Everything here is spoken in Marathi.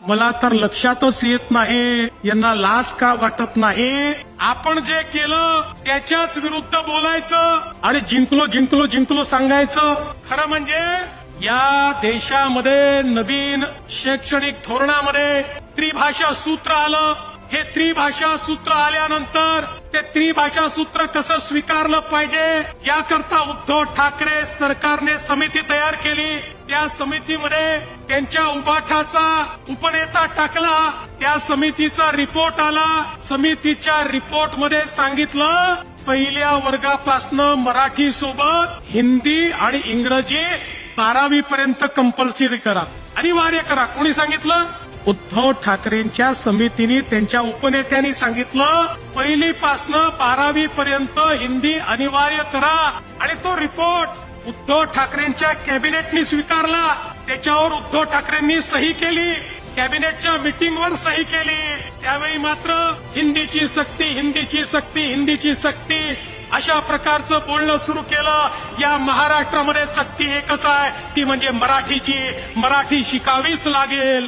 मला तर लक्षातच येत नाही यांना लाज का वाटत नाही. आपण जे केलं त्याच्याच विरुद्ध बोलायचं आणि जिंकलो जिंकलो जिंकलो सांगायचं. खरं म्हणजे या देशामध्ये नवीन शैक्षणिक धोरणामध्ये त्रिभाषा सूत्र आलं. हे त्रिभाषा सूत्र आल्यानंतर ते त्रिभाषा सूत्र कसं स्वीकारलं पाहिजे याकरता उद्धव ठाकरे सरकारने समिती तयार केली. त्या समितीमध्ये त्यांच्या उबाठाचा उपनेता टाकला. त्या समितीचा रिपोर्ट आला. समितीच्या रिपोर्टमध्ये सांगितलं पहिल्या वर्गापासनं मराठी सोबत हिंदी आणि इंग्रजी 12वी पर्यंत कंपल्सरी करा, अनिवार्य करा. कोणी सांगितलं? उद्धव ठाकरेंच्या समितीने त्यांच्या उपनेत्यांनी सांगितलं पहिलीपासनं 12वी पर्यंत हिंदी अनिवार्य करा. आणि तो रिपोर्ट उद्धव ठाकरेंच्या कॅबिनेटने स्वीकारला. त्याच्यावर उद्धव ठाकरेंनी सही केली. कॅबिनेटच्या मीटिंगवर सही केली. त्यावेळी मात्र हिंदीची सक्ती, हिंदीची सक्ती, हिंदीची सक्ती अशा प्रकारचं बोलणं सुरू केलं. या महाराष्ट्रामध्ये सक्ती एकच आहे, ती म्हणजे मराठीची. मराठी शिकावीच लागेल.